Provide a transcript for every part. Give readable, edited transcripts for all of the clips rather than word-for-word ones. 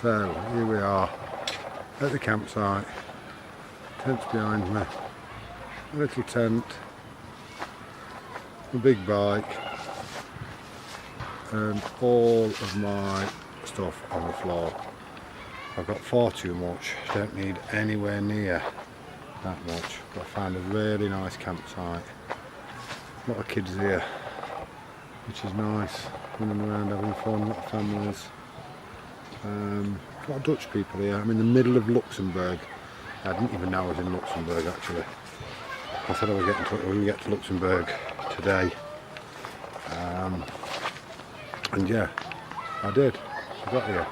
So here we are at the campsite. Tent's behind me. A little tent, a big bike, and all of my stuff on the floor. I've got far too much. Don't need anywhere near that much. But I found a really nice campsite. A lot of kids here, which is nice. Running around having fun, a lot of families. A lot of Dutch people here. I'm in the middle of Luxemburg. I didn't even know I was in Luxemburg actually. I said I was getting to, we would get to Luxemburg today. And yeah, I did. I got here.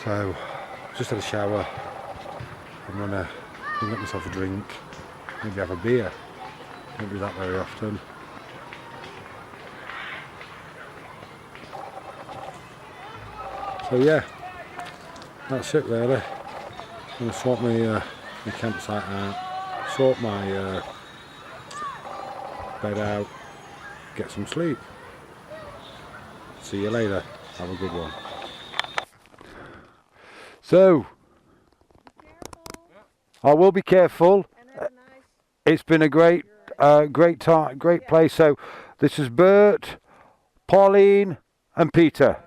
So, just had a shower. I'm gonna get myself a drink. Maybe have a beer. Don't do that very often. So yeah, that's it really. I'm gonna sort my campsite out, sort my bed out, get some sleep. See you later. Have a good one. So, I will be careful. It's been a great time, great place. So, this is Bert, Pauline, and Peter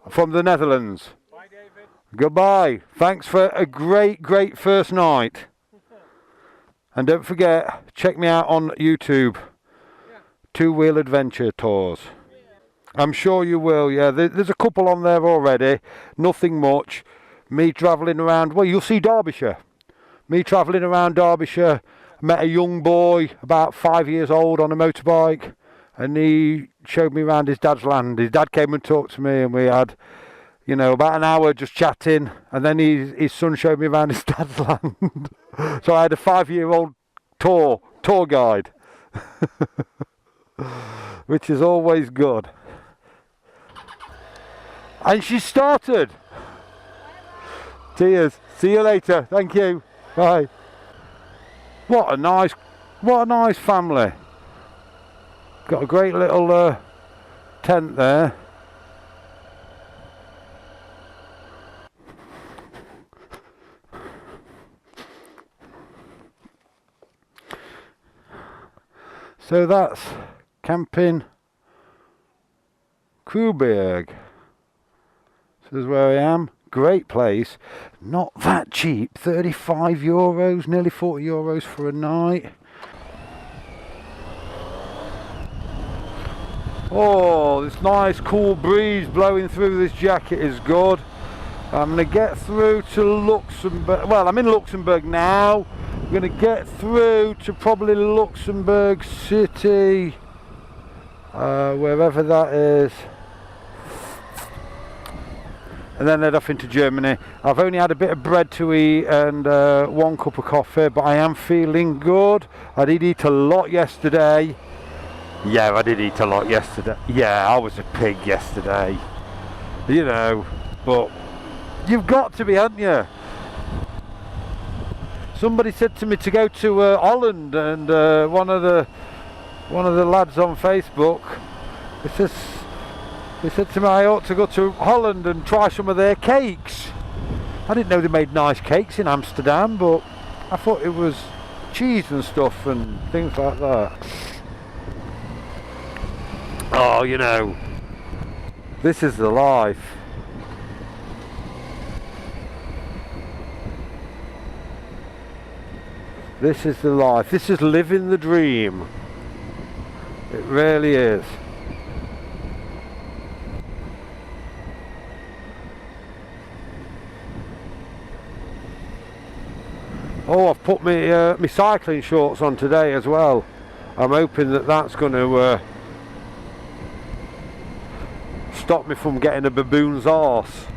from the Netherlands. Bye, David. Goodbye. Thanks for a great first night. And don't forget, check me out on YouTube. Two Wheel Adventure Tours. I'm sure you will, yeah. There's a couple on there already. Nothing much. Me travelling around, well, you'll see Derbyshire. Me travelling around Derbyshire. Met a young boy, about 5 years old, on a motorbike. And he showed me around his dad's land. His dad came and talked to me, and we had, you know, about an hour just chatting. And then his son showed me around his dad's land. So I had a 5-year-old tour guide. Which is always good. And she started. Cheers. See you later. Thank you. Bye. What a nice family. Got a great little tent there. So that's camping Kruberg. This is where I am. Great place. Not that cheap. 35 euros, nearly 40 euros for a night. Oh, this nice cool breeze blowing through this jacket is good. I'm going to get through to Luxembourg. Well, I'm in Luxembourg now. I'm going to get through to probably Luxembourg City. Wherever that is. And then head off into Germany. I've only had a bit of bread to eat and 1 cup of coffee, but I am feeling good. I did eat a lot yesterday. Yeah, I did eat a lot yesterday. Yeah, I was a pig yesterday. You know, but you've got to be, haven't you? Somebody said to me to go to Holland, and one of the lads on Facebook, he said to me I ought to go to Holland and try some of their cakes. I didn't know they made nice cakes in Amsterdam, but I thought it was cheese and stuff and things like that. Oh, you know, this is the life. This is the life. This is living the dream. It really is. Oh, I've put my cycling shorts on today as well. I'm hoping that that's going to stop me from getting a baboon's arse.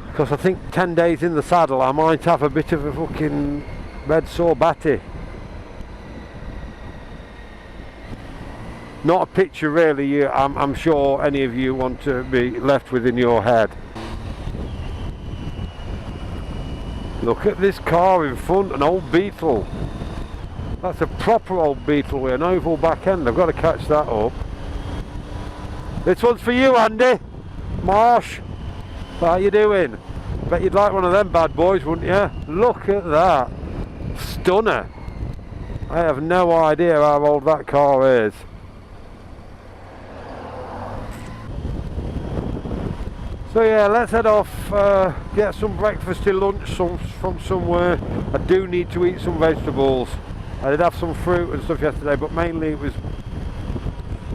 Because I think 10 days in the saddle I might have a bit of a fucking red sore batty. Not a picture really I'm sure any of you want to be left within your head. Look at this car in front, an old Beetle. That's a proper old Beetle with an oval back end. I've got to catch that up. This one's for you, Andy. Marsh. How you doing? Bet you'd like one of them bad boys, wouldn't you? Look at that. Stunner. I have no idea how old that car is. So yeah, let's head off, get some breakfasty lunch from somewhere. I do need to eat some vegetables. I did have some fruit and stuff yesterday, but mainly it was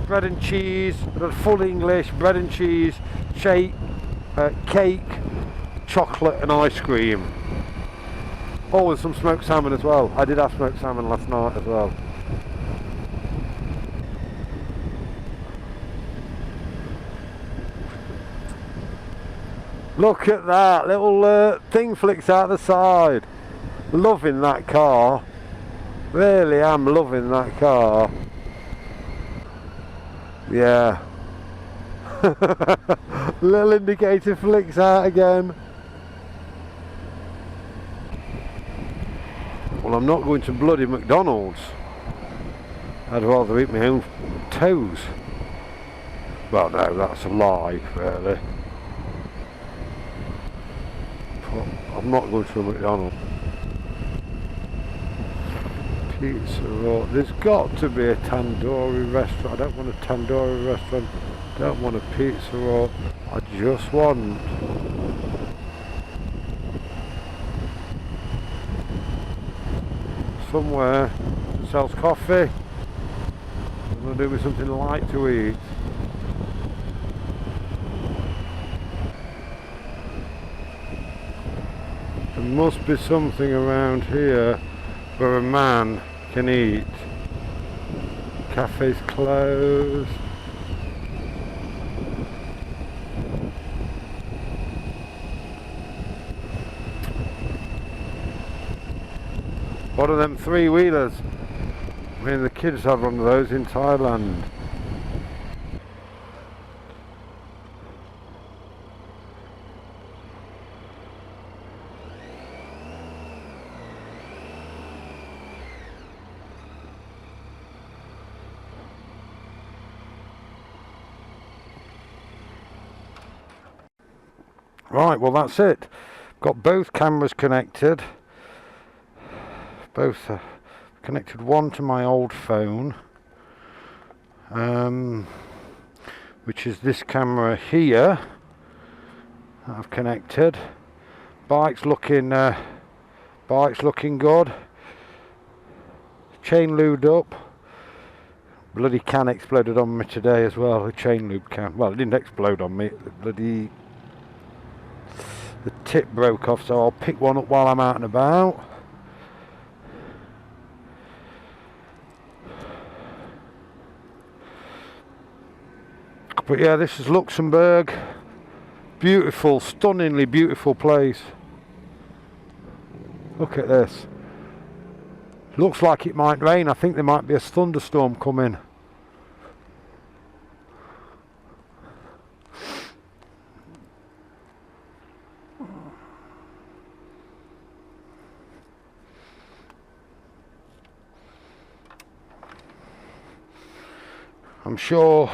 bread and cheese. I had full English, bread and cheese, cake, chocolate and ice cream. Oh, and some smoked salmon as well. I did have smoked salmon last night as well. Look at that, little thing flicks out the side. Loving that car. Really am loving that car. Yeah. Little indicator flicks out again. Well, I'm not going to bloody McDonald's. I'd rather eat my own toes. Well, no, that's a lie, really. But I'm not going to a McDonald's. Pizza Hut. There's got to be a tandoori restaurant. I don't want a tandoori restaurant. I don't want a Pizza Hut. I just want somewhere that sells coffee. I'm going to do with something light to eat. There must be something around here where a man can eat. Cafes closed. What are them three-wheelers? I mean, the kids have one of those in Thailand. Right, well that's it. Got both cameras connected. Both connected one to my old phone, which is this camera here that I've connected. Bike's looking good. Chain lubed up. Bloody can exploded on me today as well. The chain lube can. Well, it didn't explode on me. The tip broke off, so I'll pick one up while I'm out and about. But yeah, this is Luxemburg. Beautiful, stunningly beautiful place. Look at this. Looks like it might rain. I think there might be a thunderstorm coming. I'm sure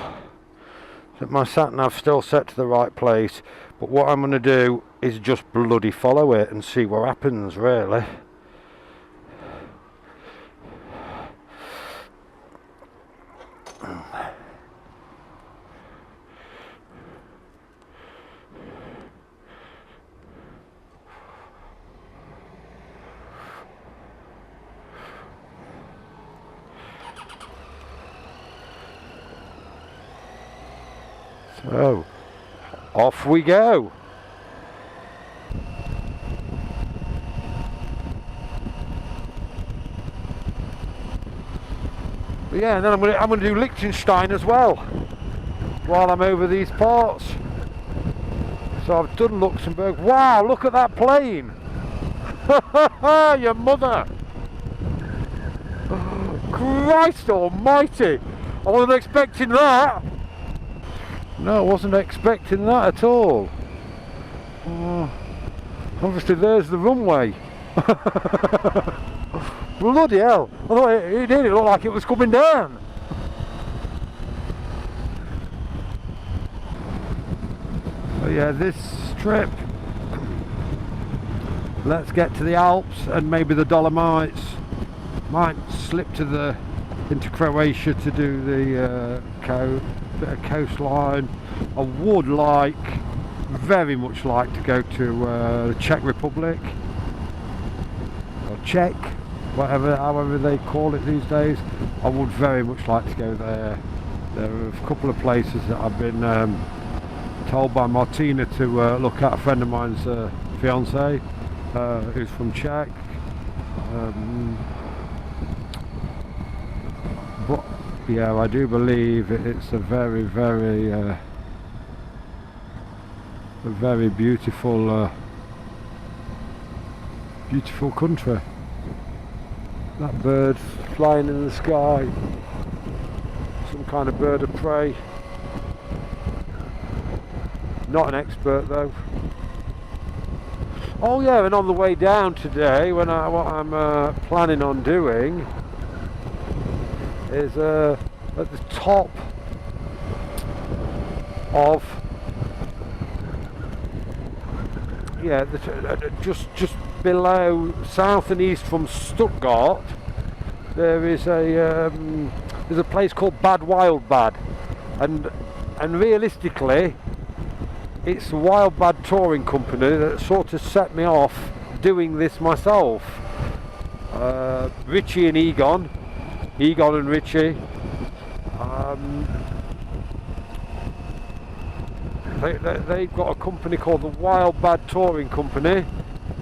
that my sat-nav's still set to the right place, but what I'm going to do is just bloody follow it and see what happens, really. So, off we go. But yeah, and then I'm gonna do Liechtenstein as well while I'm over these parts. So I've done Luxembourg. Wow, look at that plane! Your mother! Christ almighty! I wasn't expecting that! No, I wasn't expecting that at all. Obviously there's the runway. Bloody hell, I thought it did, it looked like it was coming down. yeah, this trip, let's get to the Alps and maybe the Dolomites. Might slip into Croatia to do the bit of coastline. I would very much like to go to the Czech Republic, or Czech, however they call it these days. I would very much like to go there. There are a couple of places that I've been told by Martina to look at. A friend of mine's fiance, who's from Czech. But yeah, I do believe it's a very, very beautiful beautiful country. That bird flying in the sky, some kind of bird of prey. Not an expert though. Oh yeah, and on the way down today, what I'm planning on doing is at the top of, yeah, just below, south and east from Stuttgart, there is there's a place called Bad Wildbad, and realistically, it's the Wildbad touring company that sort of set me off doing this myself. Richie and Egon and Richie, they've got a company called the Wildbad Touring Company,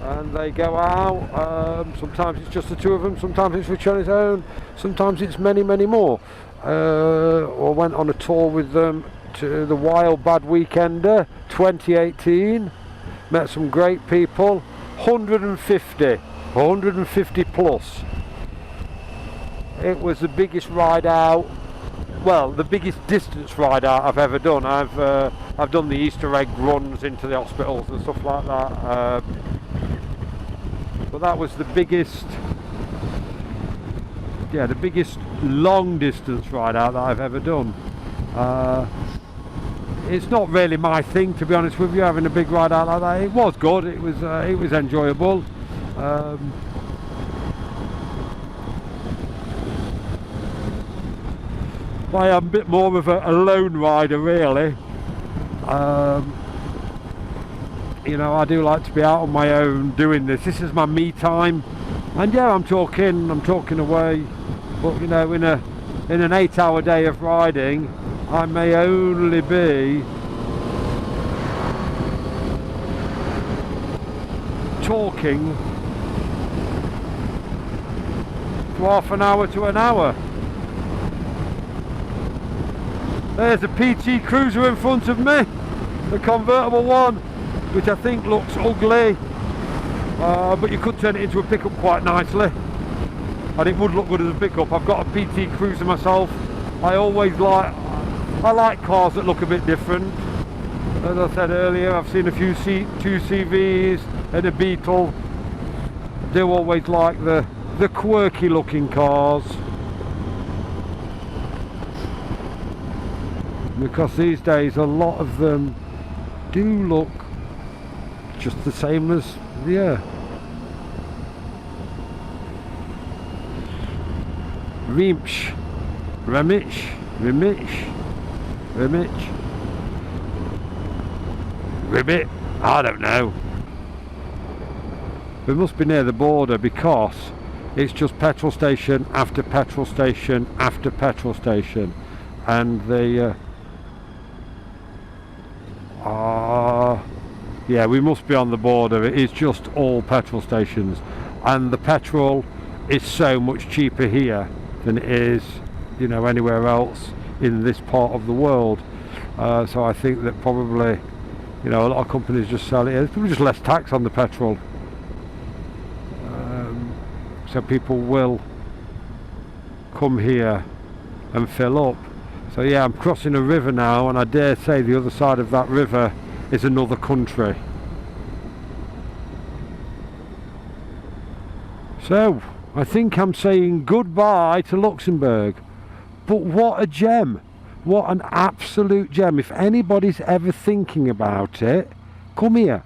and they go out. Sometimes it's just the two of them, sometimes it's Richie on his own, sometimes it's many more. I went on a tour with them to the Wildbad Weekender 2018, met some great people. 150 plus. It was the biggest ride out, well, the biggest distance ride out I've ever done. I've done the Easter egg runs into the hospitals and stuff like that, but that was the biggest, yeah, the biggest long distance ride out that I've ever done. It's not really my thing, to be honest with you, having a big ride out like that. It was good, it was enjoyable. I am a bit more of a lone rider, really. You know, I do like to be out on my own doing this. This is my me time, and yeah, I'm talking away. But you know, in an 8-hour day of riding, I may only be talking for half an hour to an hour. There's a PT Cruiser in front of me, the convertible one, which I think looks ugly, but you could turn it into a pickup quite nicely, and it would look good as a pickup. I've got a PT Cruiser myself. I like cars that look a bit different. As I said earlier, I've seen a few 2CVs and a Beetle. I do always like the quirky looking cars, because these days a lot of them do look just the same as, yeah. Ribbit, I don't know. We must be near the border, because it's just petrol station after petrol station after petrol station, and the yeah, we must be on the border. It is just all petrol stations, and the petrol is so much cheaper here than it is, you know, anywhere else in this part of the world. So I think that probably, you know, a lot of companies just sell it. There's probably just less tax on the petrol, so people will come here and fill up. So yeah, I'm crossing a river now, and I dare say the other side of that river is another country. So I think I'm saying goodbye to Luxembourg. But what a gem! What an absolute gem. If anybody's ever thinking about it, come here.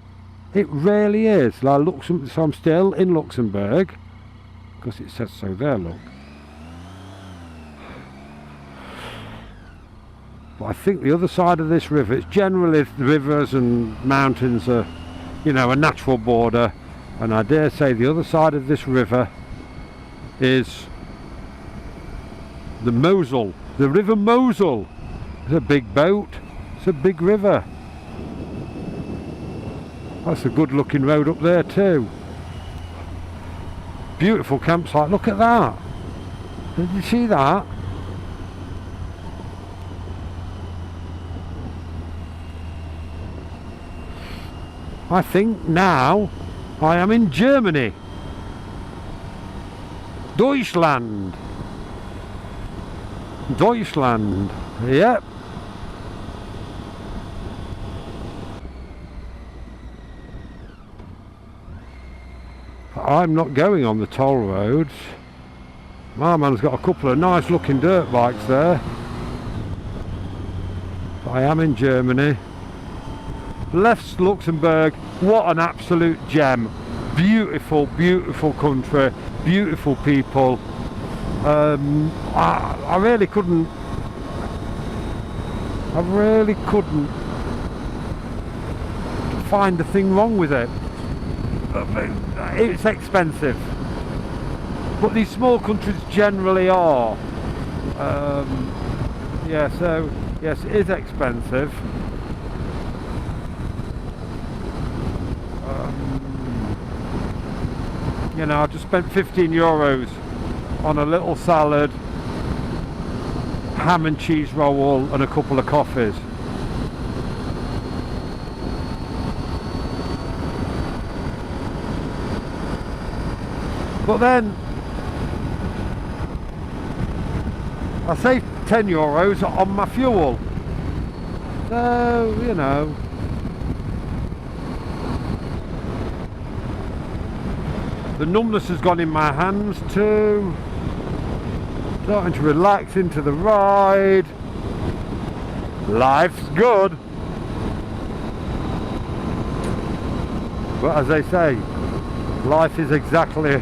It really is. Like Luxembourg, so I'm still in Luxemburg, because it says so there, look. But I think the other side of this river, it's generally the rivers and mountains are, you know, a natural border, and I dare say the other side of this river is the Mosel, the River Mosel. It's a big boat, it's a big river. That's a good looking road up there too. Beautiful campsite, look at that. Did you see that? I think now I am in Germany. Deutschland. Deutschland. Yep. I'm not going on the toll roads. My man's got a couple of nice looking dirt bikes there. But I am in Germany. Left Luxembourg, what an absolute gem. Beautiful, beautiful country, beautiful people. I really couldn't find a thing wrong with it. It's expensive, but these small countries generally are. Yeah, so yes, it is expensive. You know, I just spent €15 on a little salad, ham and cheese roll and a couple of coffees. But then I saved €10 on my fuel, so you know. The numbness has gone in my hands too. Starting to relax into the ride. Life's good. But as they say, life is exactly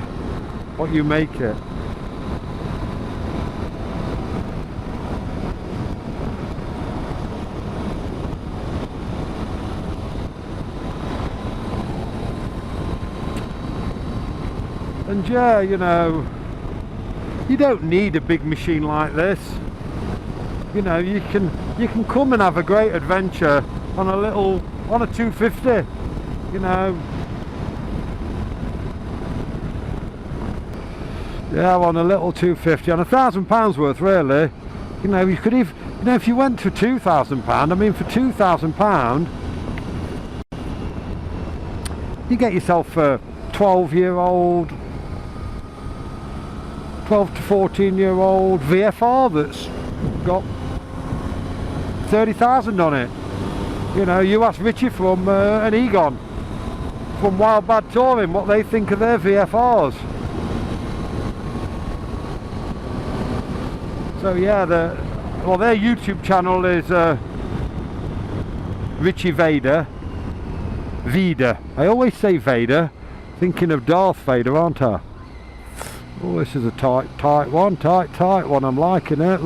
what you make it. And yeah, you know, you don't need a big machine like this. You know, you can come and have a great adventure on a 250, you know. Yeah, on a little 250, on £1,000 worth really. You know, you could even, you know, if you went to £2,000, I mean for £2,000 you get yourself a 12-year-old 12 to 14-year-old VFR that's got 30,000 on it. You know, you ask Richie from an Egon from Wildbad Touring what they think of their VFRs. So yeah, their YouTube channel is Richie Vader. I always say Vader, thinking of Darth Vader, aren't I? Oh, this is a tight one. I'm liking it.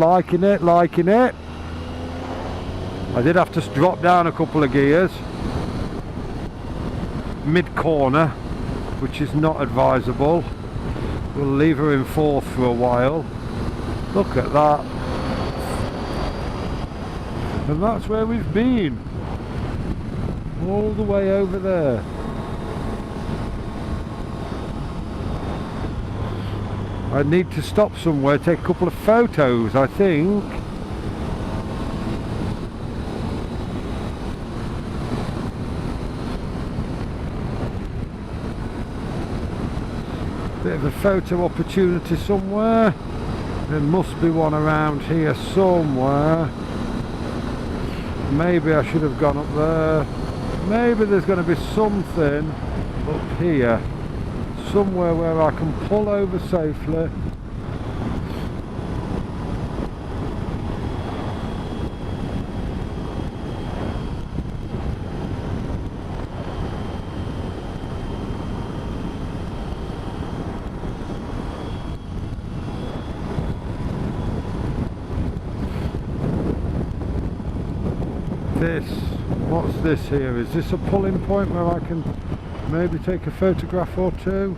I did have to drop down a couple of gears mid-corner, which is not advisable. We'll leave her in fourth for a while. Look at that. And that's where we've been. All the way over there. I need to stop somewhere, take a couple of photos, I think. Bit of a photo opportunity somewhere. There must be one around here somewhere. Maybe I should have gone up there. Maybe there's going to be something up here. Somewhere where I can pull over safely. this? What's this here? Is this a pulling point where I can maybe take a photograph or two?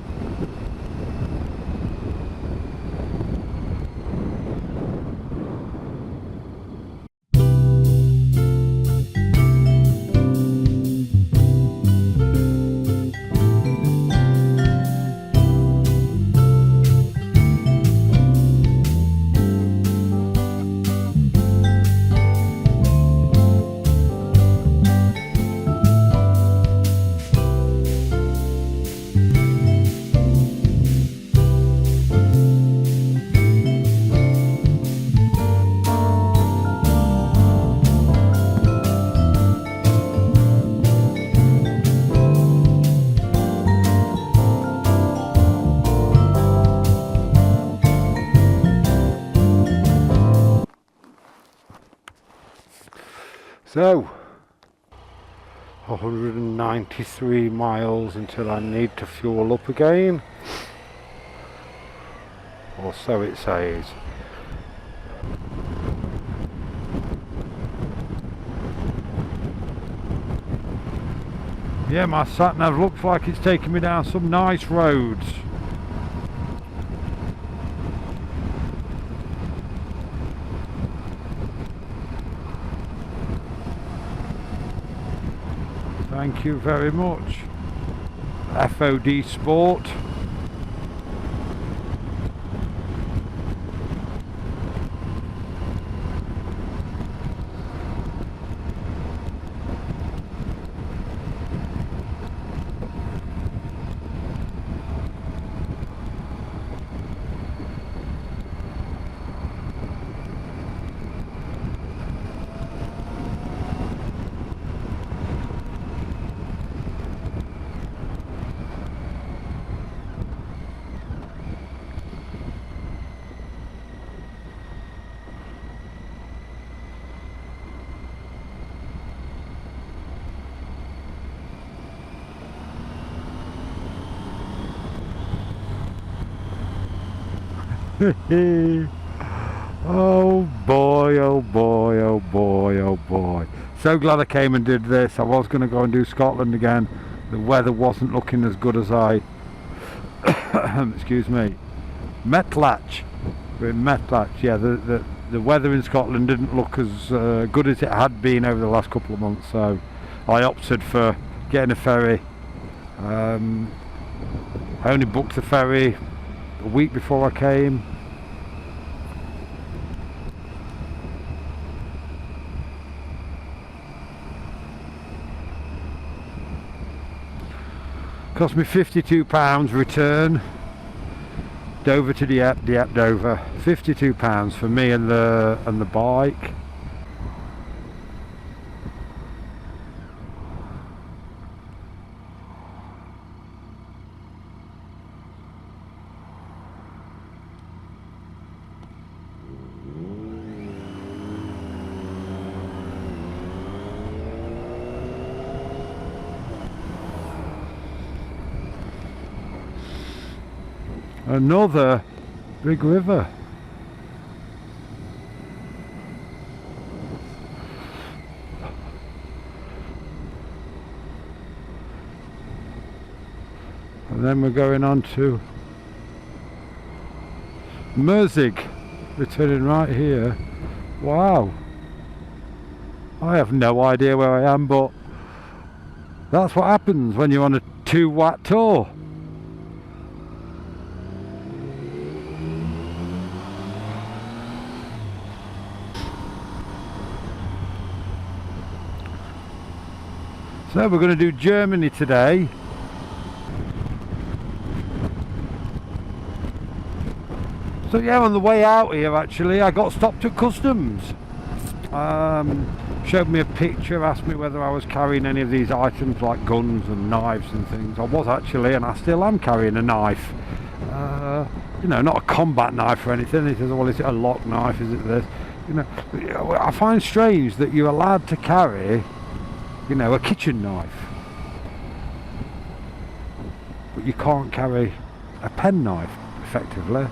So, 193 miles until I need to fuel up again, or so it says. Yeah, my sat-nav looks like it's taking me down some nice roads. Thank you very much. FOD Sport. Oh boy, oh boy, oh boy, oh boy. So glad I came and did this. I was going to go and do Scotland again. The weather wasn't looking as good as I excuse me, Metlach. We're in Metlach. Yeah, the weather in Scotland didn't look as good as it had been over the last couple of months, so I opted for getting a ferry. I only booked the ferry a week before I came. Cost me £52 return, Dover to Dieppe, Dieppe Dover. £52 for me and the bike. Another big river. And then we're going on to Merzig, returning right here. Wow, I have no idea where I am, but that's what happens when you're on a 2-watt tour. So we're going to do Germany today. So yeah, on the way out here actually I got stopped at customs. Showed me a picture, asked me whether I was carrying any of these items like guns and knives and things. I was actually, and I still am carrying a knife. You know, not a combat knife or anything. He says, well, is it a lock knife, is it this? You know, I find strange that you're allowed to carry, you know, a kitchen knife, but you can't carry a pen knife effectively.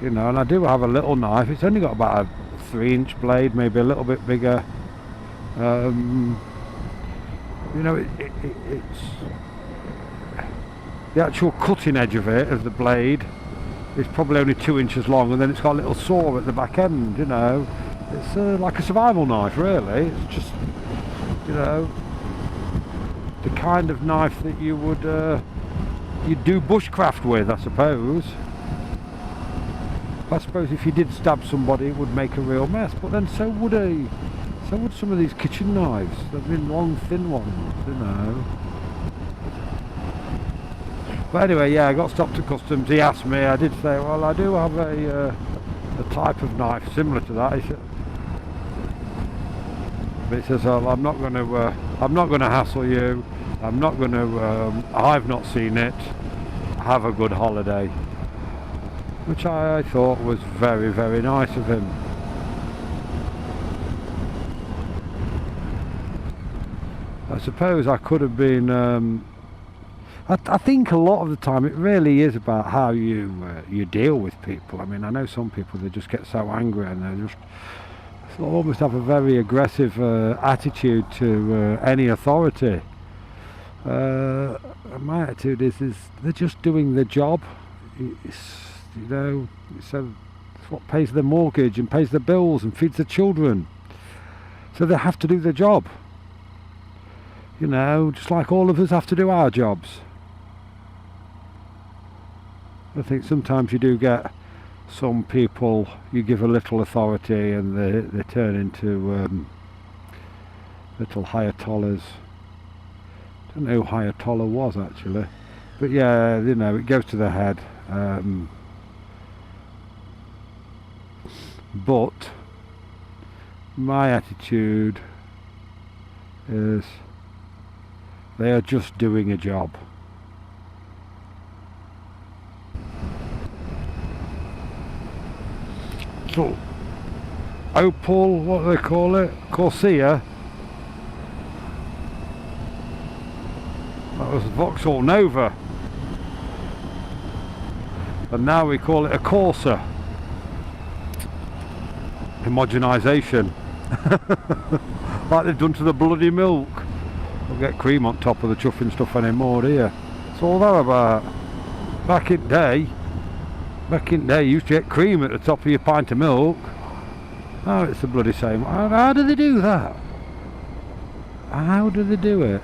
You know, and I do have a little knife. It's only got about a 3-inch blade, maybe a little bit bigger. You know, it's the actual cutting edge of it, of the blade, is probably only 2 inches long, and then it's got a little saw at the back end. You know, it's like a survival knife, really. It's just, you know, the kind of knife that you would you'd do bushcraft with, I suppose. I suppose if you did stab somebody, it would make a real mess. But then so would some of these kitchen knives. They've been long, thin ones, you know. But anyway, yeah, I got stopped at customs. He asked me. I did say, well, I do have a type of knife similar to that. But he says, well, I'm not going to hassle you. I'm not going to. I've not seen it. Have a good holiday. Which I thought was very, very nice of him. I suppose I could have been. I think a lot of the time it really is about how you deal with people. I mean, I know some people, they just get so angry and they just almost have a very aggressive attitude to any authority. My attitude is they're just doing the job. You know, so it's what pays their mortgage and pays their bills and feeds their children. So they have to do their job. You know, just like all of us have to do our jobs. I think sometimes you do get some people, you give a little authority and they turn into little Ayatollahs. I don't know who Ayatollah was actually. But yeah, you know, it goes to the head. But my attitude is they are just doing a job. So, Opel, what do they call it? Corsia. That was Vauxhall Nova. And now we call it a Corsa. Homogenisation. Like they've done to the bloody milk. Don't get cream on top of the chuffing stuff anymore, do you? That's all that about. Back in day, you used to get cream at the top of your pint of milk. Oh, it's the bloody same. How do they do that? How do they do it?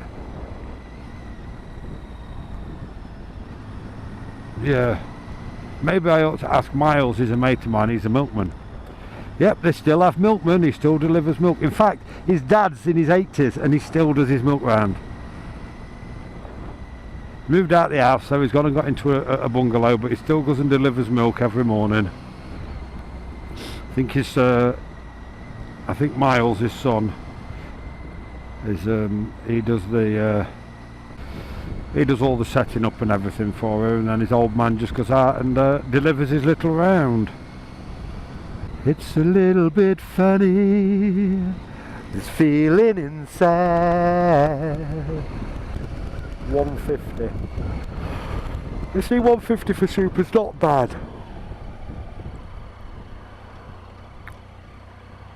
Yeah. Maybe I ought to ask Miles, he's a mate of mine, he's a milkman. Yep, they still have milkmen, he still delivers milk. In fact, his dad's in his 80s and he still does his milk round. Moved out the house, so he's gone and got into a bungalow, but he still goes and delivers milk every morning. I think Miles, his son, is he does all the setting up and everything for her, and then his old man just goes out and delivers his little round. It's a little bit funny, this feeling inside. 150. You see, 150 for soup is not bad.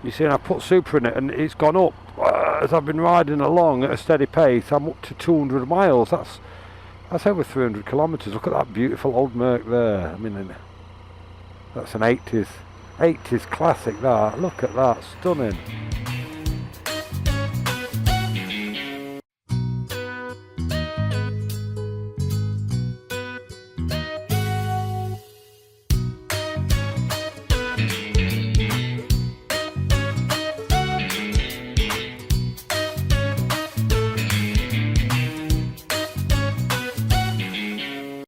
You see, I put super in it and it's gone up. As I've been riding along at a steady pace, I'm up to 200 miles. That's over 300 kilometres. Look at that beautiful old Merc there. I mean, that's an 80s classic, that. Look at that, stunning.